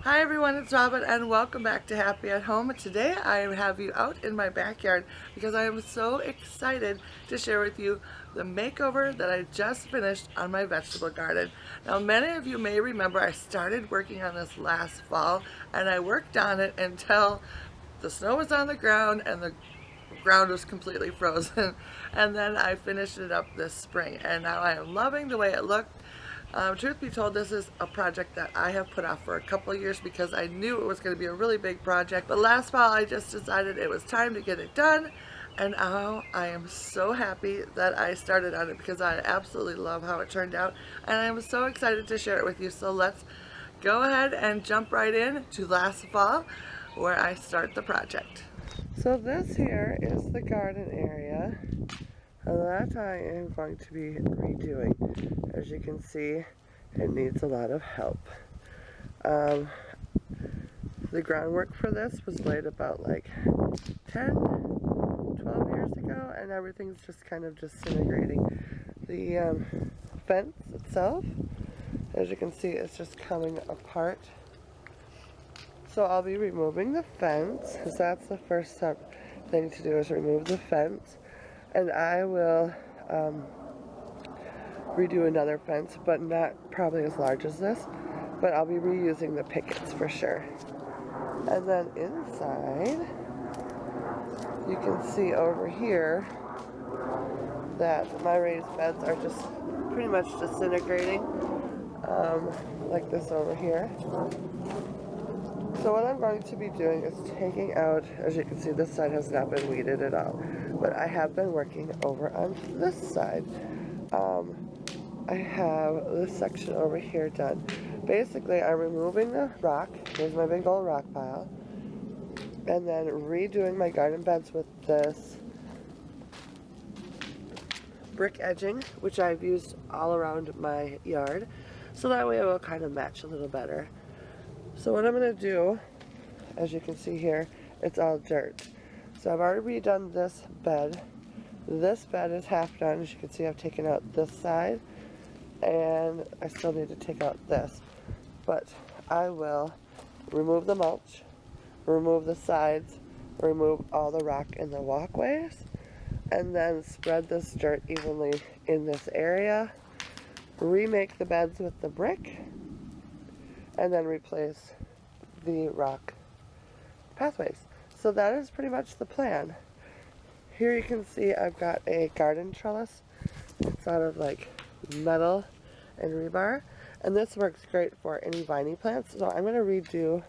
Hi everyone, it's Robin and welcome back to Happy at Home. Today I have you out in my backyard because I am so excited to share with you the makeover that I just finished on my vegetable garden. Now many of you may remember I started working on this last fall and I worked on it until the snow was on the ground and the ground was completely frozen. And then I finished it up this spring and now I am loving the way it looked. Truth be told, this is a project that I have put off for a couple of years because I knew it was going to be a really big project. But last fall I just decided it was time to get it done. And now I am so happy that I started on it because I absolutely love how it turned out. And I'm so excited to share it with you. So let's go ahead and jump right in to last fall where I start the project. So this here is the garden area that I am going to be redoing. As you can see, it needs a lot of help. The groundwork for this was laid about like 10, 12 years ago, and everything's just kind of disintegrating. The fence itself, as you can see, is just coming apart. So I'll be removing the fence, because that's the first thing to do is remove the fence. And I will redo another fence, but not probably as large as this, but I'll be reusing the pickets for sure. And then inside, you can see over here that my raised beds are just pretty much disintegrating, like this over here. So what I'm going to be doing is taking out, as you can see, this side has not been weeded at all, but I have been working over on this side. I have this section over here done. Basically, I'm removing the rock. Here's my big old rock pile. And then redoing my garden beds with this brick edging, which I've used all around my yard. So that way it will kind of match a little better. So what I'm going to do, as you can see here, it's all dirt. So I've already redone this bed. This bed is half done. As you can see, I've taken out this side, and I still need to take out this. But I will remove the mulch, remove the sides, remove all the rock in the walkways, and then spread this dirt evenly in this area, remake the beds with the brick, and then replace the rock pathways. So that is pretty much the plan. Here you can see I've got a garden trellis. It's out of like metal and rebar, and this works great for any viney plants. So I'm going to redo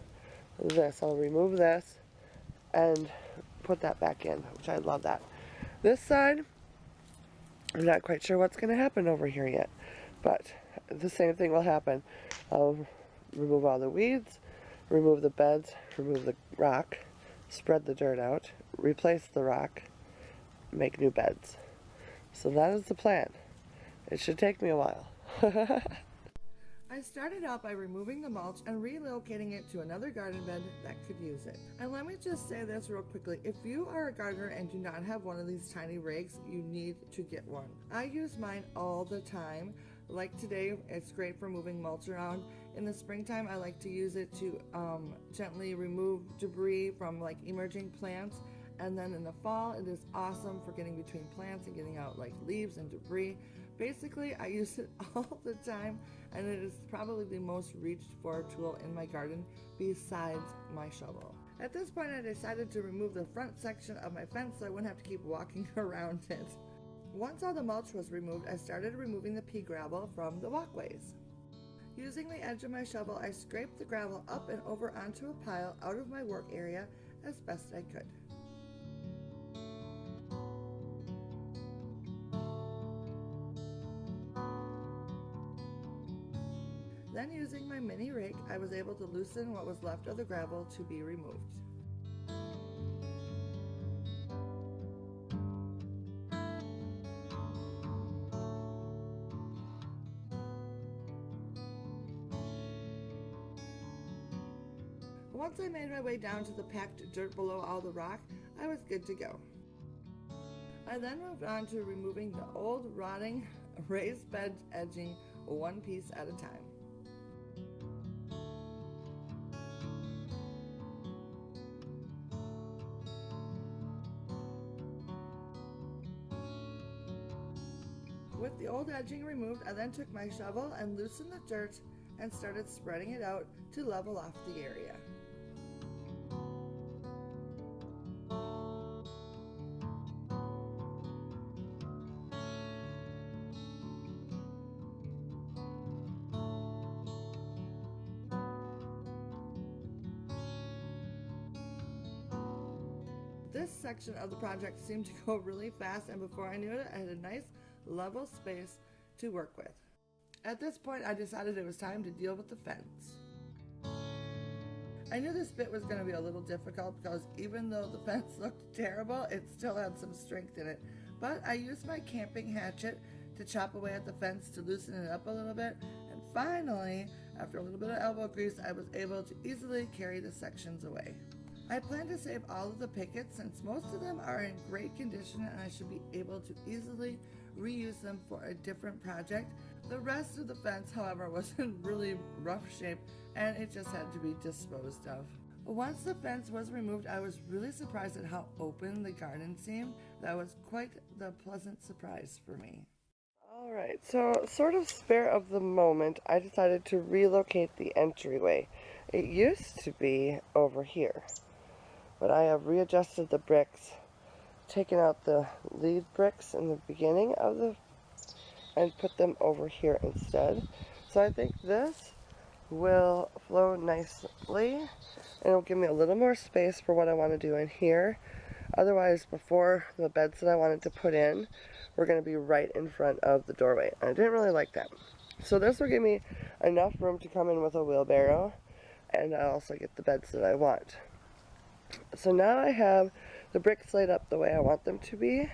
this. I'll remove this and put that back in, which I love that. This side, I'm not quite sure what's going to happen over here yet, but the same thing will happen. I'll remove all the weeds, remove the beds, remove the rock, spread the dirt out, replace the rock, make new beds. So that is the plan. It should take me a while. I started out by removing the mulch and relocating it to another garden bed that could use it. And let me just say this real quickly. If you are a gardener and do not have one of these tiny rakes, you need to get one. I use mine all the time. Like today, it's great for moving mulch around. In the springtime, I like to use it to gently remove debris from like emerging plants. And then in the fall, it is awesome for getting between plants and getting out like leaves and debris. Basically, I use it all the time, and it is probably the most reached for tool in my garden besides my shovel. At this point, I decided to remove the front section of my fence so I wouldn't have to keep walking around it. Once all the mulch was removed, I started removing the pea gravel from the walkways. Using the edge of my shovel, I scraped the gravel up and over onto a pile out of my work area as best I could. Then using my mini rake, I was able to loosen what was left of the gravel to be removed. Once I made my way down to the packed dirt below all the rock, I was good to go. I then moved on to removing the old rotting raised bed edging one piece at a time. With the old edging removed, I then took my shovel and loosened the dirt and started spreading it out to level off the area. This section of the project seemed to go really fast, and before I knew it, I had a nice level space to work with. At this point, I decided it was time to deal with the fence. I knew this bit was going to be a little difficult because even though the fence looked terrible, it still had some strength in it. But I used my camping hatchet to chop away at the fence to loosen it up a little bit, and finally, after a little bit of elbow grease, I was able to easily carry the sections away. I plan to save all of the pickets since most of them are in great condition and I should be able to easily reuse them for a different project. The rest of the fence, however, was in really rough shape and it just had to be disposed of. Once the fence was removed, I was really surprised at how open the garden seemed. That was quite the pleasant surprise for me. Alright, so sort of spare of the moment, I decided to relocate the entryway. It used to be over here, but I have readjusted the bricks, taken out the lead bricks in the beginning of and put them over here instead. So I think this will flow nicely and it'll give me a little more space for what I want to do in here. Otherwise, before, the beds that I wanted to put in were going to be right in front of the doorway. I didn't really like that. So this will give me enough room to come in with a wheelbarrow, and I also get the beds that I want. So now I have the bricks laid up the way I want them to be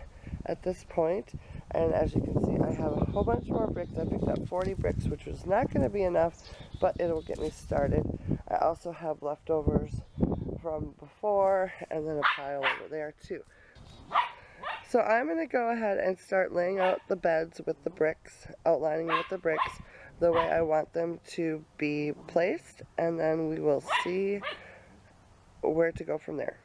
at this point, and as you can see, I have a whole bunch more bricks. I picked up 40 bricks, which was not going to be enough, but it'll get me started. I also have leftovers from before, and then a pile over there too. So I'm going to go ahead and start laying out the beds with the bricks, outlining with the bricks the way I want them to be placed, and then we will see where to go from there.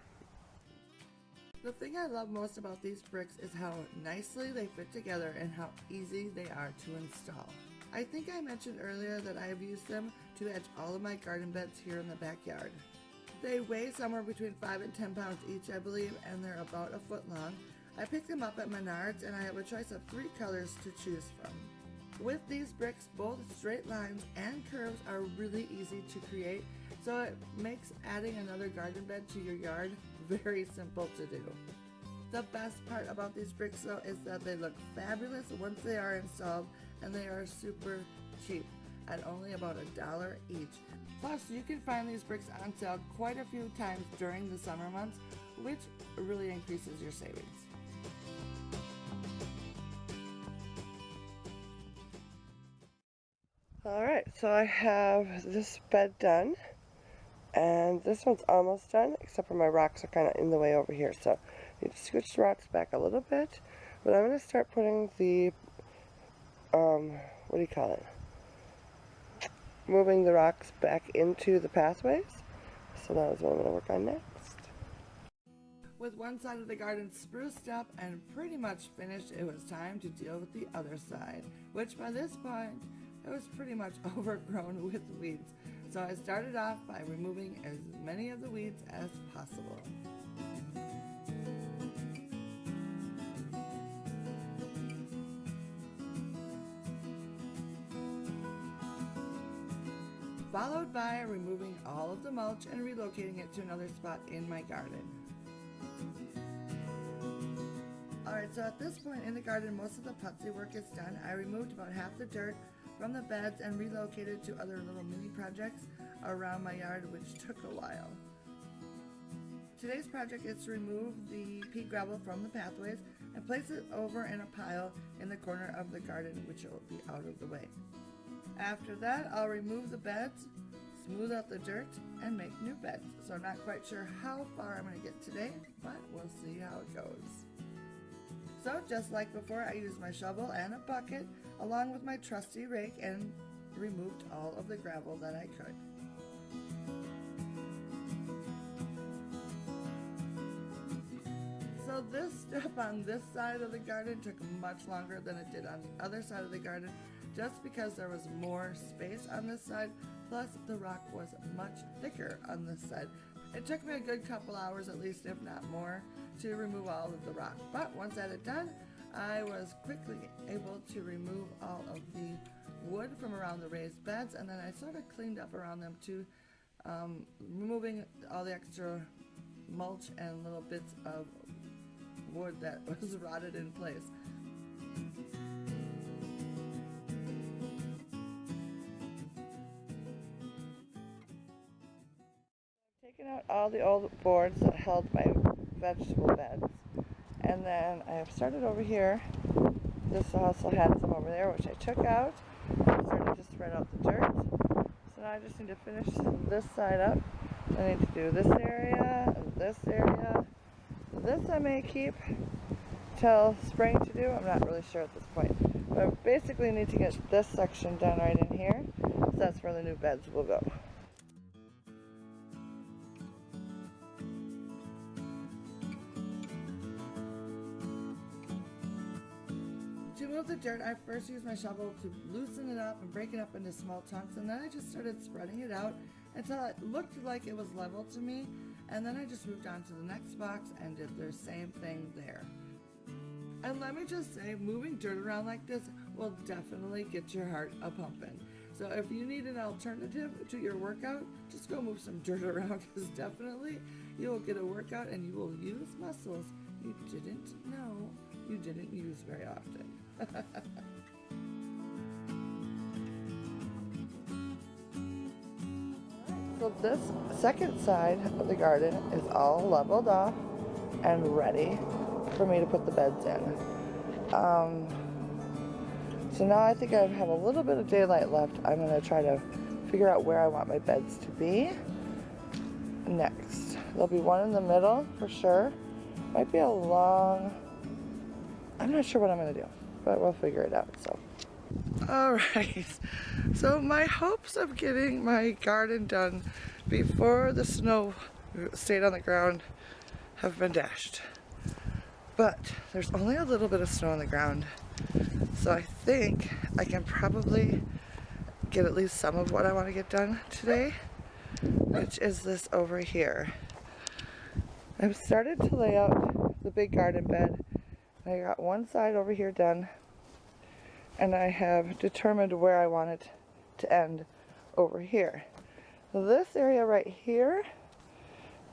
The thing I love most about these bricks is how nicely they fit together and how easy they are to install. I think I mentioned earlier that I have used them to edge all of my garden beds here in the backyard. They weigh somewhere between 5 and 10 pounds each, I believe, and they're about a foot long. I picked them up at Menards and I have a choice of 3 colors to choose from. With these bricks, both straight lines and curves are really easy to create, so it makes adding another garden bed to your yard very simple to do. The best part about these bricks though is that they look fabulous once they are installed, and they are super cheap at only about $1 each. Plus, you can find these bricks on sale quite a few times during the summer months, which really increases your savings. Alright, so I have this bed done, and this one's almost done, except for my rocks are kind of in the way over here, so I need to scooch the rocks back a little bit. But I'm going to start putting the, what do you call it? Moving the rocks back into the pathways. So that is what I'm going to work on next. With one side of the garden spruced up and pretty much finished, it was time to deal with the other side, which by this point, it was pretty much overgrown with weeds. So I started off by removing as many of the weeds as possible. Followed by removing all of the mulch and relocating it to another spot in my garden. Alright, so at this point in the garden, most of the putsy work is done. I removed about half the dirt from the beds and relocated to other little mini projects around my yard, which took a while. Today's project is to remove the pea gravel from the pathways and place it over in a pile in the corner of the garden, which will be out of the way. After that, I'll remove the beds, smooth out the dirt, and make new beds. So I'm not quite sure how far I'm going to get today, but we'll see how it goes. So just like before, I used my shovel and a bucket along with my trusty rake and removed all of the gravel that I could. So this step on this side of the garden took much longer than it did on the other side of the garden, just because there was more space on this side, plus the rock was much thicker on this side. It took me a good couple hours at least, if not more, to remove all of the rock. But once I had it done, I was quickly able to remove all of the wood from around the raised beds, and then I sort of cleaned up around them too, removing all the extra mulch and little bits of wood that was rotted in place. I've taken out all the old boards that held my vegetable beds, and then I have started over here. This also had some over there which I took out. I started to spread out the dirt. So now I just need to finish this side up. I need to do this area, this area. This I may keep till spring to do. I'm not really sure at this point. But I basically need to get this section done right in here. So that's where the new beds will go. To move the dirt, I first used my shovel to loosen it up and break it up into small chunks, and then I just started spreading it out until it looked like it was level to me, and then I just moved on to the next box and did the same thing there. And let me just say, moving dirt around like this will definitely get your heart a-pumping. So if you need an alternative to your workout, just go move some dirt around, because definitely you will get a workout and you will use muscles you didn't know you didn't use very often. So this second side of the garden is all leveled off and ready for me to put the beds in. So now I think I have a little bit of daylight left. I'm going to try to figure out where I want my beds to be next. There'll be one in the middle for sure. Might be a long... I'm not sure what I'm going to do, but we'll figure it out. So, alright, so my hopes of getting my garden done before the snow stayed on the ground have been dashed. But there's only a little bit of snow on the ground, so I think I can probably get at least some of what I want to get done today, which is this over here. I've started to lay out the big garden bed. I got one side over here done, and I have determined where I want it to end over here. This area right here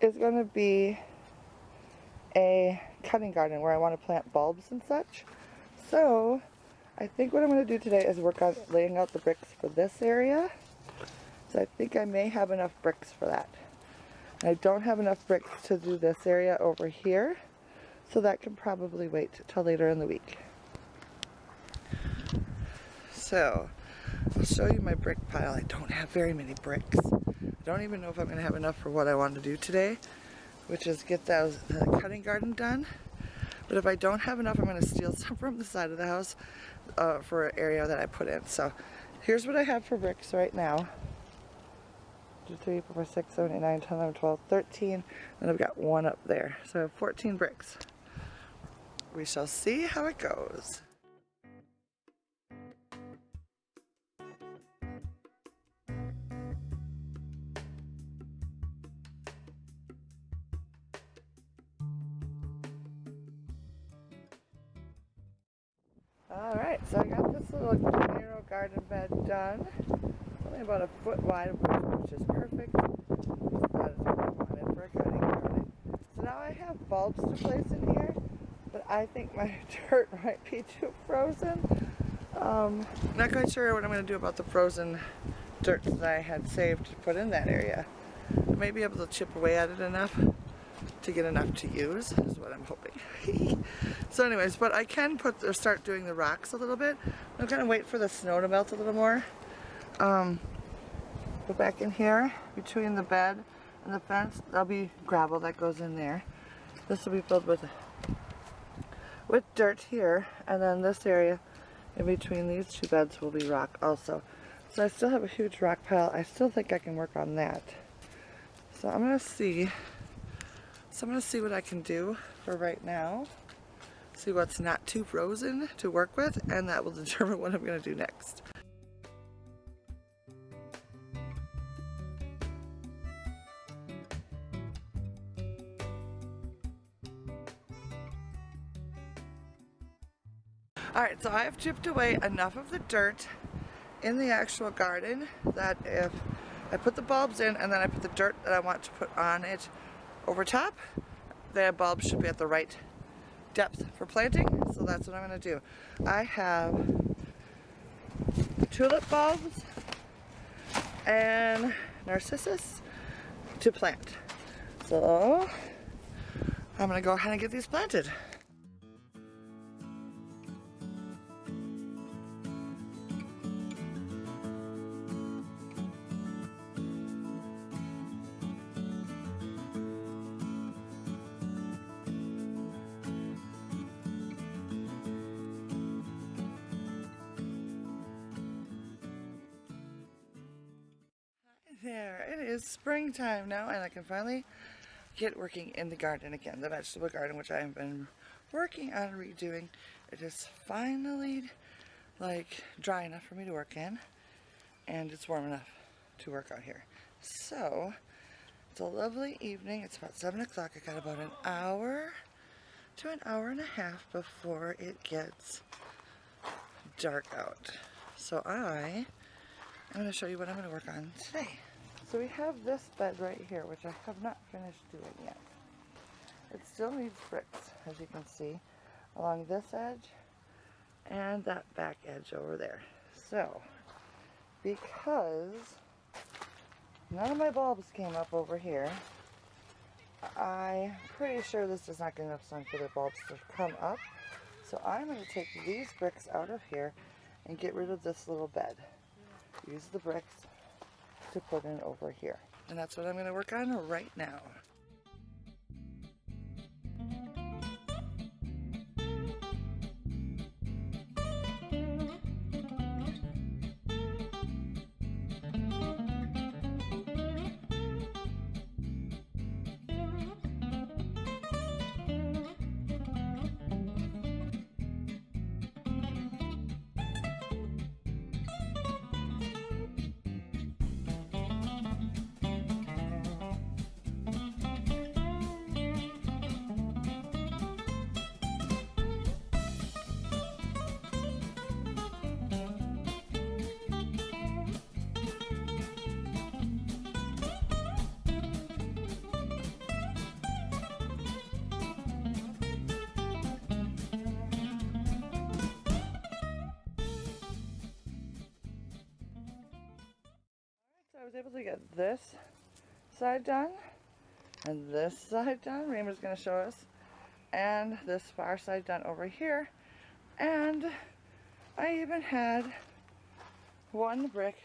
is going to be a cutting garden where I want to plant bulbs and such. So I think what I'm going to do today is work on laying out the bricks for this area. So I think I may have enough bricks for that. I don't have enough bricks to do this area over here, so that can probably wait till later in the week. So I'll show you my brick pile. I don't have very many bricks. I don't even know if I'm going to have enough for what I want to do today, which is get the cutting garden done. But if I don't have enough, I'm going to steal some from the side of the house for an area that I put in. So here's what I have for bricks right now. 2, 3, 4, 5, 6, 7, 8, 9, 10, 11, 12, 13, and I've got one up there. So I have 14 bricks. We shall see how it goes. Alright, so I got this little narrow garden bed done. It's only about a foot wide, which is perfect. Just about as what I wanted for a cutting garden. So now I have bulbs to place in here, but I think my dirt might be too frozen. Not quite sure what I'm going to do about the frozen dirt that I had saved to put in that area. I may be able to chip away at it enough to get enough to use, is what I'm hoping. So anyways, but I can start doing the rocks a little bit. I'm going to wait for the snow to melt a little more. Go back in here between the bed and the fence. There'll be gravel that goes in there. This will be filled with dirt here, and then this area in between these two beds will be rock also. So I still have a huge rock pile. I still think I can work on that. So I'm going to see So I'm going to see what I can do for right now. See what's not too frozen to work with, and that will determine what I'm going to do next. Alright, so I have chipped away enough of the dirt in the actual garden that if I put the bulbs in and then I put the dirt that I want to put on it over top, the bulbs should be at the right depth for planting. So that's what I'm going to do. I have tulip bulbs and narcissus to plant. So I'm going to go ahead and get these planted. There, it is springtime now, and I can finally get working in the garden again, the vegetable garden, which I have been working on redoing. It is finally like dry enough for me to work in, and it's warm enough to work out here. So it's a lovely evening. It's about 7 o'clock. I got about an hour to an hour and a half before it gets dark out. So I'm going to show you what I'm going to work on today. So we have this bed right here, which I have not finished doing yet. It still needs bricks, as you can see, along this edge and that back edge over there. So, because none of my bulbs came up over here, I'm pretty sure this does not get enough sun for the bulbs to come up. So I'm going to take these bricks out of here and get rid of this little bed. Use the bricks to put in over here. And that's what I'm going to work on right now. I was able to get this side done and this side done. Raymer's going to show us. And this far side done over here. And I even had one brick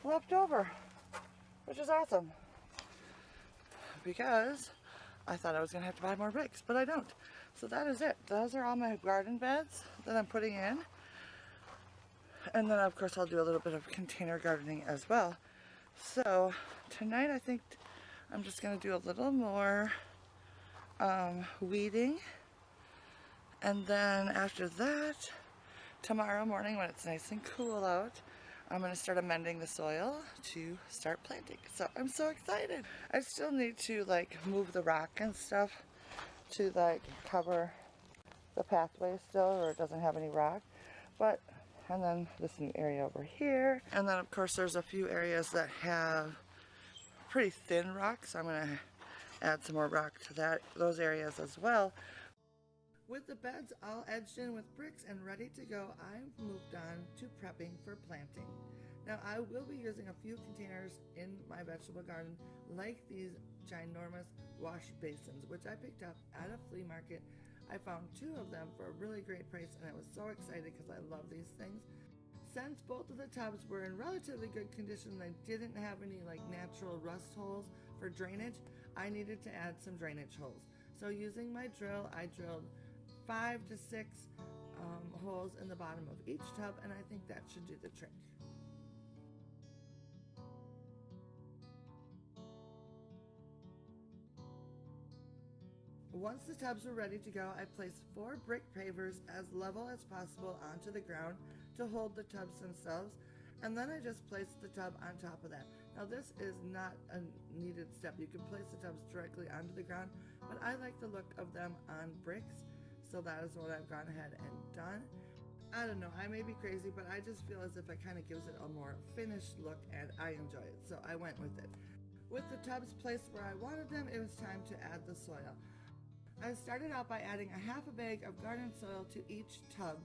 left over, which is awesome. Because I thought I was going to have to buy more bricks, but I don't. So that is it. Those are all my garden beds that I'm putting in. And then of course I'll do a little bit of container gardening as well. So tonight I think I'm just going to do a little more weeding. And then after that, tomorrow morning when it's nice and cool out, I'm going to start amending the soil to start planting. So I'm so excited. I still need to like move the rock and stuff to like cover the pathway still, or it doesn't have any rock. But and then this new area over here. And then of course there's a few areas that have pretty thin rock, so I'm going to add some more rock to those areas as well. With the beds all edged in with bricks and ready to go, I've moved on to prepping for planting. Now I will be using a few containers in my vegetable garden, like these ginormous wash basins, which I picked up at a flea market. I found 2 of them for a really great price, and I was so excited because I love these things. Since both of the tubs were in relatively good condition, they didn't have any like natural rust holes for drainage, I needed to add some drainage holes. So using my drill, I drilled 5 to 6 holes in the bottom of each tub, and I think that should do the trick. Once the tubs were ready to go, I placed 4 brick pavers as level as possible onto the ground to hold the tubs themselves, and then I just placed the tub on top of that. Now this is not a needed step. You can place the tubs directly onto the ground, but I like the look of them on bricks, so that is what I've gone ahead and done. I don't know, I may be crazy, but I just feel as if it kind of gives it a more finished look, and I enjoy it, so I went with it. With the tubs placed where I wanted them, it was time to add the soil. I started out by adding a half a bag of garden soil to each tub.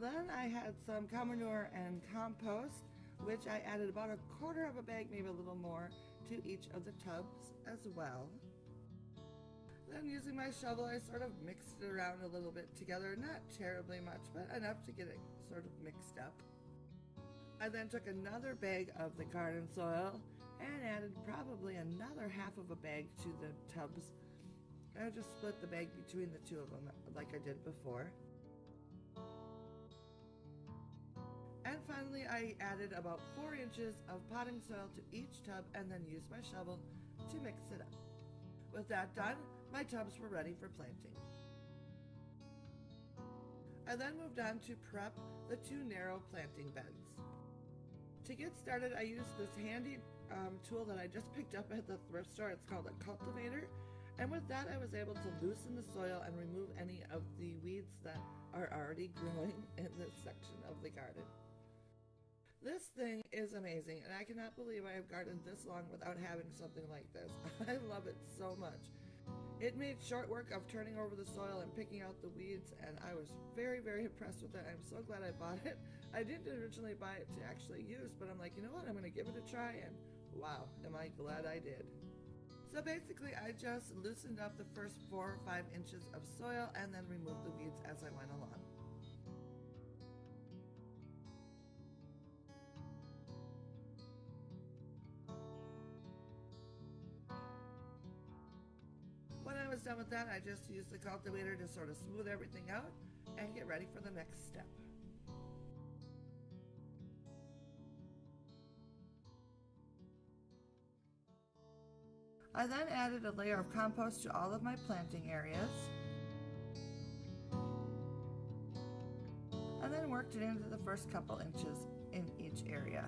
Then I had some cow manure and compost, which I added about a quarter of a bag, maybe a little more, to each of the tubs as well. Then using my shovel, I sort of mixed it around a little bit together, not terribly much, but enough to get it sort of mixed up. I then took another bag of the garden soil and added probably another half of a bag to the tubs. I just split the bag between the two of them like I did before. And finally, I added about 4 inches of potting soil to each tub and then used my shovel to mix it up. With that done, my tubs were ready for planting. I then moved on to prep the 2 narrow planting beds. To get started, I used this handy tool that I just picked up at the thrift store. It's called a cultivator. And with that, I was able to loosen the soil and remove any of the weeds that are already growing in this section of the garden. This thing is amazing, and I cannot believe I have gardened this long without having something like this. I love it so much. It made short work of turning over the soil and picking out the weeds, and I was very, very impressed with it. I'm so glad I bought it. I didn't originally buy it to actually use, but I'm like, you know what, I'm going to give it a try, and wow, am I glad I did. So basically, I just loosened up the first 4 or 5 inches of soil and then removed the weeds as I went along. When I was done with that, I just used the cultivator to sort of smooth everything out and get ready for the next step. I then added a layer of compost to all of my planting areas, and then worked it into the first couple inches in each area.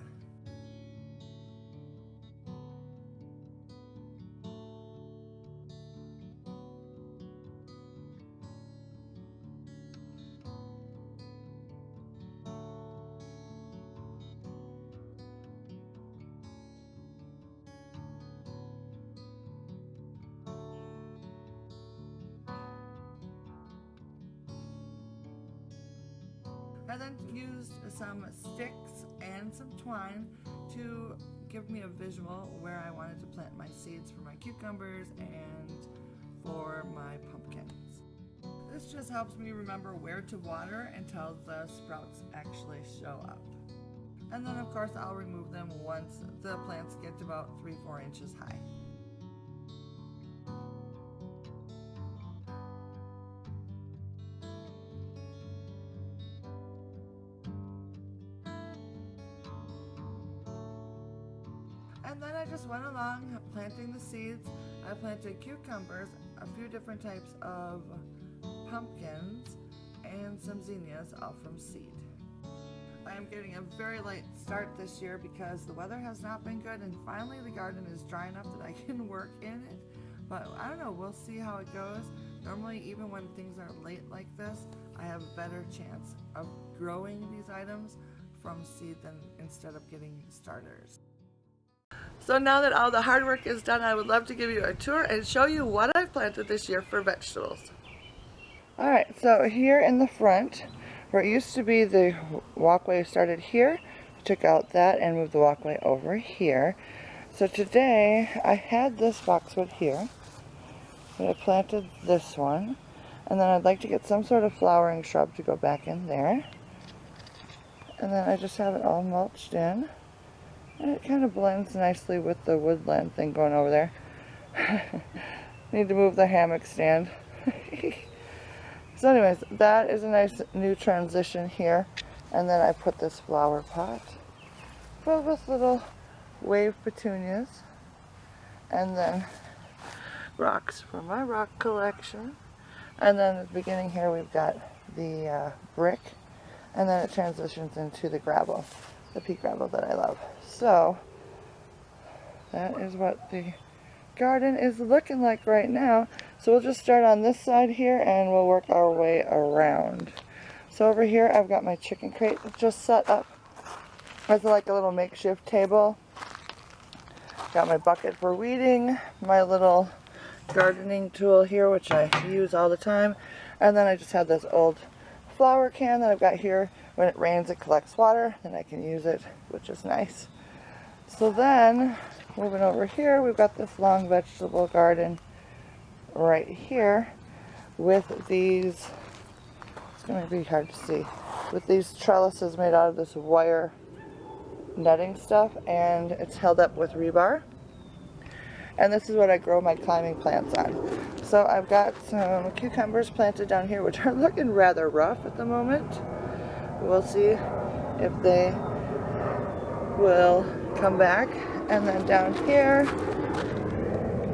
I then used some sticks and some twine to give me a visual where I wanted to plant my seeds for my cucumbers and for my pumpkins. This just helps me remember where to water until the sprouts actually show up. And then of course I'll remove them once the plants get about 3-4 inches high. And then I just went along planting the seeds. I planted cucumbers, a few different types of pumpkins, and some zinnias, all from seed. I am getting a very late start this year because the weather has not been good, and finally the garden is dry enough that I can work in it. But I don't know, we'll see how it goes. Normally, even when things are late like this, I have a better chance of growing these items from seed than instead of getting starters. So now that all the hard work is done, I would love to give you a tour and show you what I've planted this year for vegetables. Alright, so here in the front, where it used to be the walkway started here, I took out that and moved the walkway over here. So today, I had this boxwood here, but I planted this one, and then I'd like to get some sort of flowering shrub to go back in there. And then I just have it all mulched in. And it kind of blends nicely with the woodland thing going over there. Need to move the hammock stand. So anyways, that is a nice new transition here. And then I put this flower pot filled with little wave petunias. and then rocks from my rock collection. And then at the beginning here we've got the brick, and then it transitions into the gravel, the pea gravel that I love. So that is what the garden is looking like right now. So we'll just start on this side here and we'll work our way around. So over here I've got my chicken crate just set up as like a little makeshift table. Got my bucket for weeding, my little gardening tool here, which I use all the time, and then I just have this old flower can that I've got here. When it rains it collects water and I can use it, which is nice. So then moving over here, we've got this long vegetable garden right here with these, it's going to be hard to see, with these trellises made out of this wire netting stuff, and it's held up with rebar. And this is what I grow my climbing plants on. So I've got some cucumbers planted down here, which are looking rather rough at the moment. We'll see if they will come back. And then down here,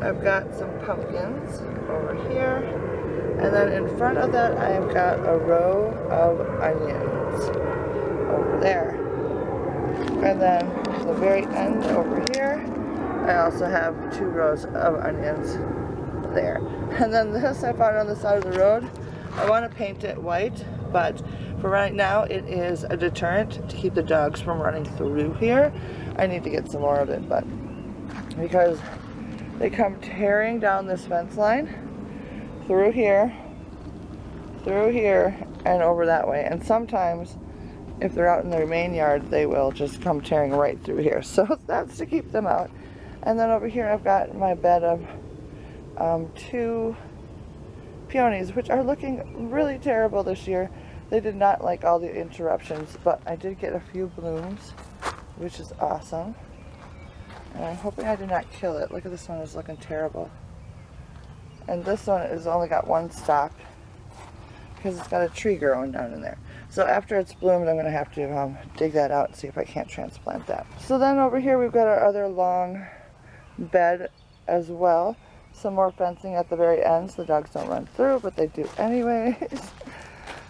I've got some pumpkins over here. And then in front of that, I've got a row of onions over there. And then at the very end over here, I also have 2 rows of onions there. And then this I found on the side of the road. I want to paint it white, but for right now it is a deterrent to keep the dogs from running through here. I need to get some more of it, but because they come tearing down this fence line through here, and over that way. And sometimes if they're out in their main yard, they will just come tearing right through here. So that's to keep them out. And then over here I've got my bed of 2 peonies, which are looking really terrible this year. They did not like all the interruptions, but I did get a few blooms, which is awesome. And I'm hoping I did not kill it. Look at this one, it's looking terrible. And this one has only got 1 stalk because it's got a tree growing down in there. So after it's bloomed, I'm going to have to dig that out and see if I can't transplant that. So then over here we've got our other long bed as well. Some more fencing at the very end so the dogs don't run through, but they do anyways.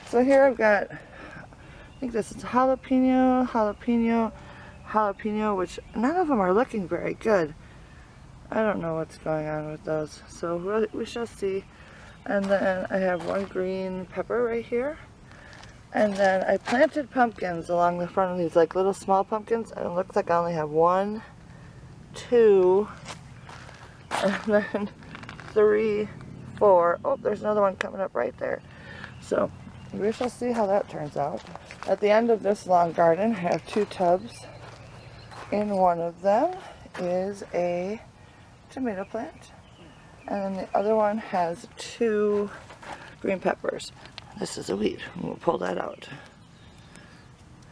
So here I've got, I think this is jalapeno, which none of them are looking very good. I don't know what's going on with those, so we shall see. And then I have 1 green pepper right here. And then I planted pumpkins along the front of these, like little small pumpkins, and it looks like I only have 1, 2, and then 3, 4. Oh, there's another one coming up right there. So we shall see how that turns out. At the end of this long garden, I have 2 tubs. In one of them is a tomato plant, and then the other one has 2 green peppers. This is a weed. We'll pull that out.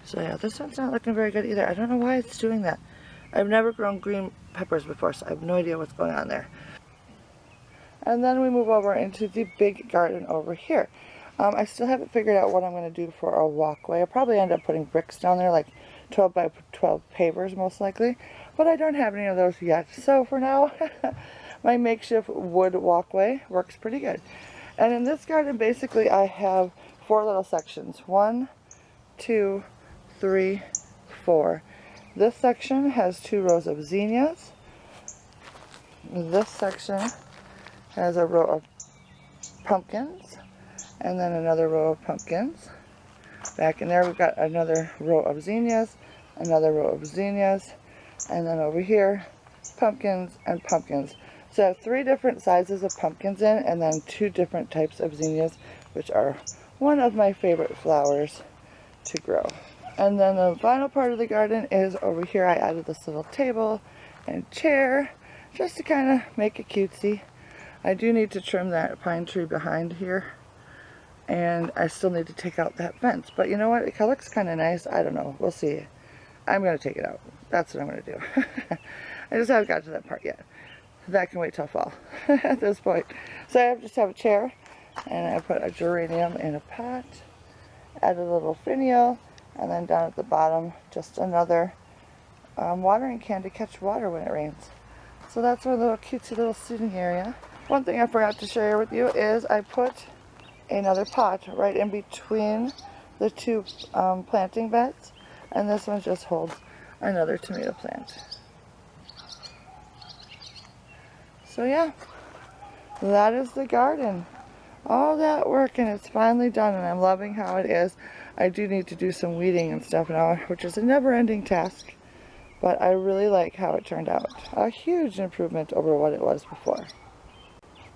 So yeah, this one's not looking very good either. I don't know why it's doing that. I've never grown green peppers before, so I have no idea what's going on there. And then we move over into the big garden over here. I still haven't figured out what I'm going to do for a walkway. I'll probably end up putting bricks down there, like 12 by 12 pavers most likely. But I don't have any of those yet. So for now, my makeshift wood walkway works pretty good. And in this garden, basically, I have 4 little sections. 1, 2, 3, 4. This section has 2 rows of zinnias. This section has a row of pumpkins, and then another row of pumpkins. Back in there, we've got another row of zinnias, another row of zinnias, and then over here, pumpkins and pumpkins. So I have 3 different sizes of pumpkins in, and then 2 different types of zinnias, which are one of my favorite flowers to grow. And then the final part of the garden is over here. I added this little table and chair just to kind of make it cutesy. I do need to trim that pine tree behind here, and I still need to take out that fence. But you know what? It looks kind of nice. I don't know. We'll see. I'm going to take it out. That's what I'm going to do. I just haven't got to that part yet. That can wait till fall at this point. So I just have a chair, and I put a geranium in a pot, add a little finial, and then down at the bottom just another watering can to catch water when it rains. So that's our little cutesy little seating area. One thing I forgot to share with you is I put another pot right in between the two planting beds, and this one just holds another tomato plant. So yeah, that is the garden. All that work and it's finally done, and I'm loving how it is. I do need to do some weeding and stuff now, which is a never-ending task, but I really like how it turned out. A huge improvement over what it was before.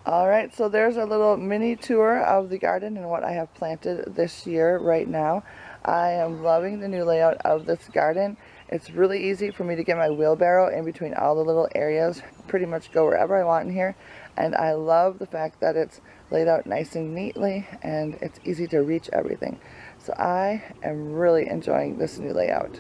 Alright, so there's a little mini tour of the garden and what I have planted this year right now. I am loving the new layout of this garden. It's really easy for me to get my wheelbarrow in between all the little areas, pretty much go wherever I want in here. And I love the fact that it's laid out nice and neatly and it's easy to reach everything. So I am really enjoying this new layout.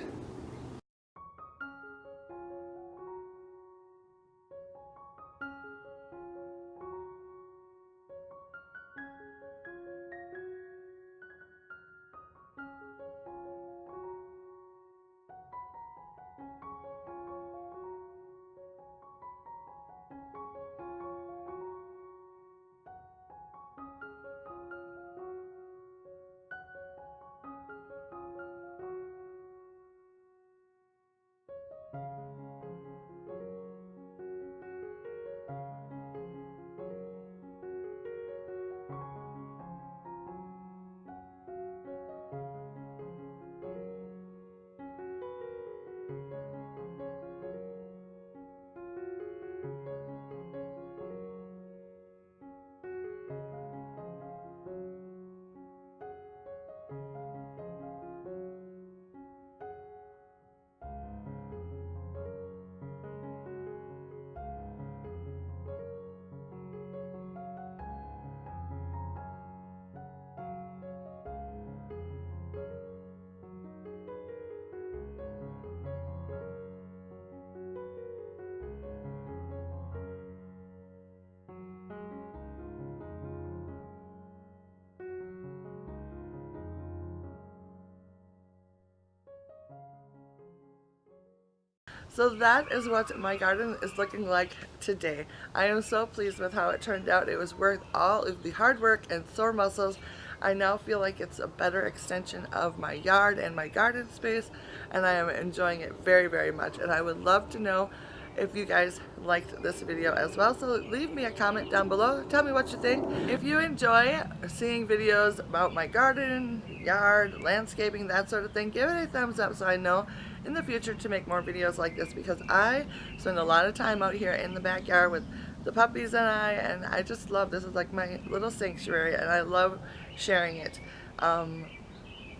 So that is what my garden is looking like today. I am so pleased with how it turned out. It was worth all of the hard work and sore muscles. I now feel like it's a better extension of my yard and my garden space, and I am enjoying it very, very much. And I would love to know if you guys liked this video as well. So leave me a comment down below. Tell me what you think. If you enjoy seeing videos about my garden, yard, landscaping, that sort of thing, give it a thumbs up so I know in the future to make more videos like this, because I spend a lot of time out here in the backyard with the puppies and I just love this. Is like my little sanctuary, and I love sharing it. And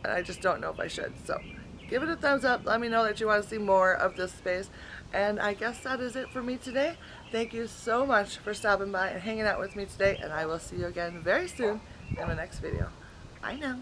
I just don't know if I should. So give it a thumbs up. Let me know that you want to see more of this space. And I guess that is it for me today. Thank you so much for stopping by and hanging out with me today, and I will see you again very soon in my next video. Bye now.